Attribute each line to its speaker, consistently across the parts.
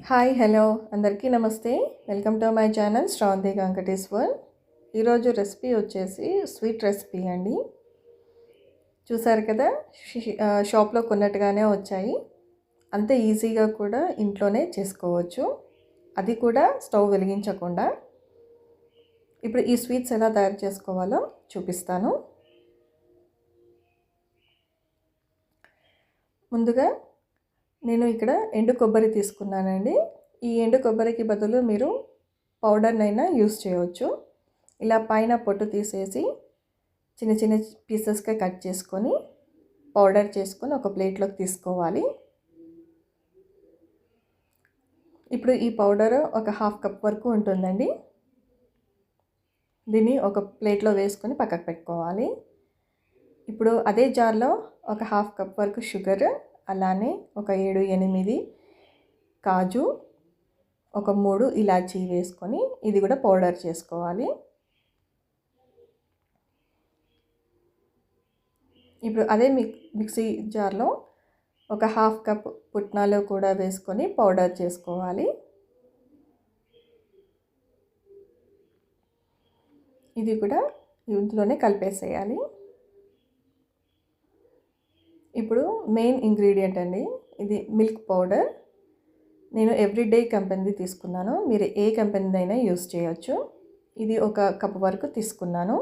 Speaker 1: Hi hello అందరికీ నమస్తే. Welcome to my channel Sravanthi Venkateshwar. ఈరోజు రెసిపీ వచ్చేసి స్వీట్ రెసిపీ అండి. చూసారు కదా, షాప్లో కొన్నట్టుగానే వచ్చాయి. అంతే ఈజీగా కూడా ఇంట్లోనే చేసుకోవచ్చు, అది కూడా స్టవ్ వెలిగించకుండా. ఇప్పుడు ఈ స్వీట్స్ ఎలా తయారు చేసుకోవాలో చూపిస్తాను. ముందుగా నేను ఇక్కడ ఎండు కొబ్బరి తీసుకున్నానండి. ఈ ఎండు కొబ్బరికి బదులు మీరు పౌడర్నైనా యూస్ చేయవచ్చు. ఇలా పైన పొట్టు తీసేసి చిన్న చిన్న పీసెస్గా కట్ చేసుకొని పౌడర్ చేసుకొని ఒక ప్లేట్లోకి తీసుకోవాలి. ఇప్పుడు ఈ పౌడర్ ఒక హాఫ్ కప్ వరకు ఉంటుందండి. దీన్ని ఒక ప్లేట్లో వేసుకొని పక్కకు పెట్టుకోవాలి. ఇప్పుడు అదే జార్లో ఒక హాఫ్ కప్ వరకు షుగర్, అలానే ఒక 7-8 కాజు, ఒక 3 ఇలాచీ వేసుకొని ఇది కూడా పౌడర్ చేసుకోవాలి. ఇప్పుడు అదే మిక్సీ జార్లో ఒక హాఫ్ కప్ పుట్నాలు కూడా వేసుకొని పౌడర్ చేసుకోవాలి. ఇది కూడా ఇందులోనే కలిపేసేయాలి. ఇప్పుడు మెయిన్ ఇంగ్రీడియంట్ అండి, ఇది మిల్క్ పౌడర్. నేను ఎవ్రీడే కంపెనీది తీసుకున్నాను, మీరు ఏ కంపెనీదైనా యూస్ చేయొచ్చు. ఇది ఒక కప్ వరకు తీసుకున్నాను.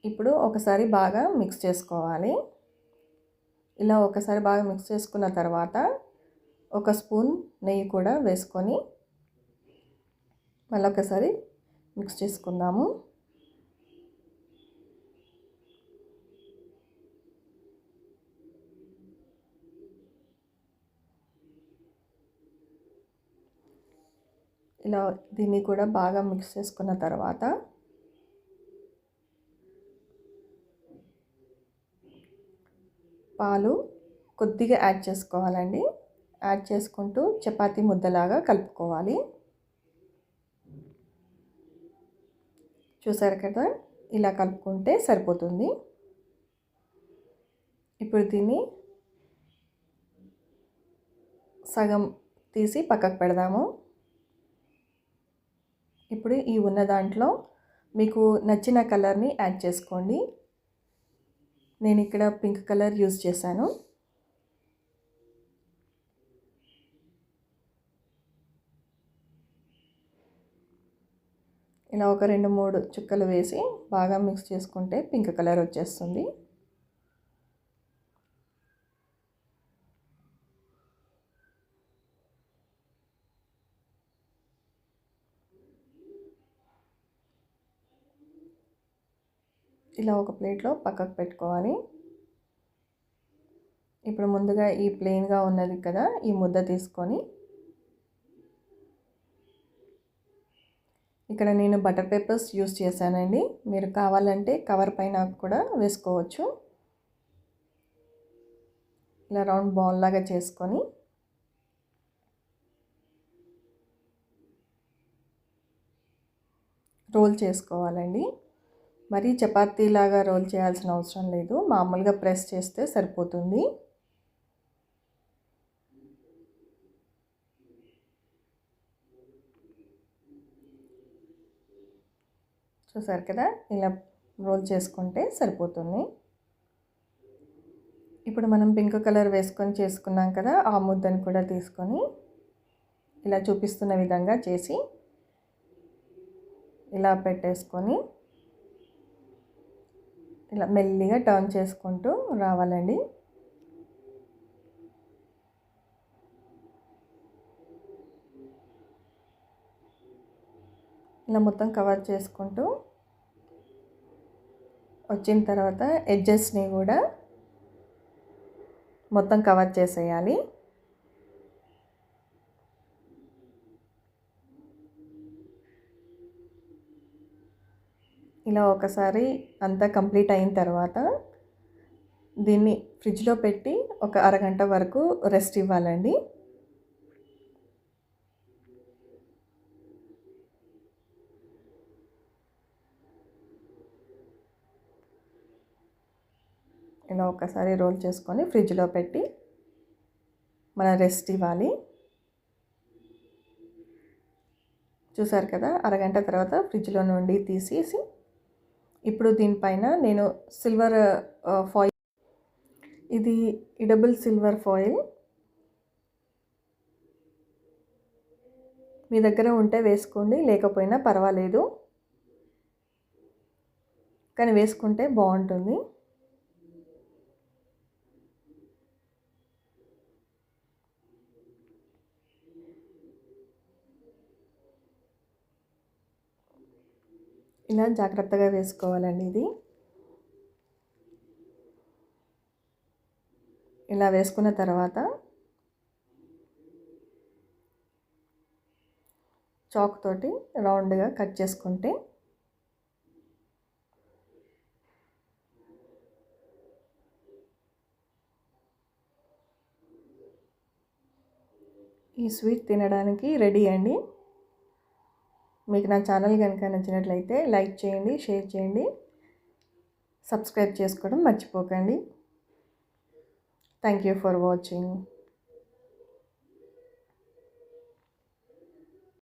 Speaker 1: ఇప్పుడు ఒకసారి బాగా మిక్స్ చేసుకోవాలి. ఇలా ఒకసారి బాగా మిక్స్ చేసుకున్న తర్వాత ఒక స్పూన్ నెయ్యి కూడా వేసుకొని మళ్ళీ ఒకసారి మిక్స్ చేసుకుందాము. ఇలా దీన్ని కూడా బాగా మిక్స్ చేసుకున్న తర్వాత పాలు కొద్దిగా యాడ్ చేసుకోవాలండి. యాడ్ చేసుకుంటూ చపాతీ ముద్దలాగా కలుపుకోవాలి. చూసారు కదా, ఇలా కలుపుకుంటే సరిపోతుంది. ఇప్పుడు దీన్ని సగం తీసి పక్కకు పెడదాము. ఇప్పుడు ఈ ఉన్న దాంట్లో మీకు నచ్చిన కలర్ని యాడ్ చేసుకోండి. నేను ఇక్కడ పింక్ కలర్ యూజ్ చేశాను. ఇలా ఒక 2-3 చుక్కలు వేసి బాగా మిక్స్ చేసుకుంటే పింక్ కలర్ వచ్చేస్తుంది. ఇలా ఒక ప్లేట్లో పక్కకు పెట్టుకోవాలి. ఇప్పుడు ముందుగా ఈ ప్లెయిన్గా ఉన్నది కదా, ఈ ముద్ద తీసుకొని ఇక్కడ నేను బటర్ పేపర్స్ యూస్ చేశానండి. మీరు కావాలంటే కవర్ పైన కూడా వేసుకోవచ్చు. ఇలా రౌండ్ బాల్ లాగా చేసుకొని రోల్ చేసుకోవాలండి. మరి చపాతీలాగా రోల్ చేయాల్సిన అవసరం లేదు, మామూలుగా ప్రెస్ చేస్తే సరిపోతుంది. చూసారు కదా, ఇలా రోల్ చేసుకుంటే సరిపోతుంది. ఇప్పుడు మనం పింక్ కలర్ వేసుకొని చేసుకున్నాం కదా, ఆ ముద్దను కూడా తీసుకొని ఇలా చూపిస్తున్న విధంగా చేసి ఇలా పెట్టేసుకొని ఇలా మెల్లిగా టర్న్ చేసుకుంటూ రావాలండి. ఇలా మొత్తం కవర్ చేసుకుంటూ వచ్చిన తర్వాత ఎడ్జెస్ని కూడా మొత్తం కవర్ చేసేయాలి. ఇలా ఒకసారి అంతా కంప్లీట్ అయిన తర్వాత దీన్ని ఫ్రిడ్జ్లో పెట్టి ఒక అరగంట వరకు రెస్ట్ ఇవ్వాలండి. ఇలా ఒకసారి రోల్ చేసుకొని ఫ్రిడ్జ్లో పెట్టి మనం రెస్ట్ ఇవ్వాలి. చూసారు కదా, అరగంట తర్వాత ఫ్రిడ్జ్లో నుండి తీసేసి ఇప్పుడు దీనిపైన నేను సిల్వర్ ఫాయిల్, ఇది ఎడిబుల్ సిల్వర్ ఫాయిల్ మీ దగ్గర ఉంటే వేసుకోండి, లేకపోయినా పర్వాలేదు, కానీ వేసుకుంటే బాగుంటుంది. ఇలా జాగ్రత్తగా వేసుకోవాలండి. ఇది ఇలా వేసుకున్న తర్వాత చాక్ తోటి రౌండ్గా కట్ చేసుకుంటే ఈ స్వీట్ తినడానికి రెడీ అండి. మీకు నా ఛానల్ కనుక నచ్చినట్లయితే లైక్ చేయండి, షేర్ చేయండి, సబ్స్క్రైబ్ చేసుకోవడం మర్చిపోకండి. Thank you for watching.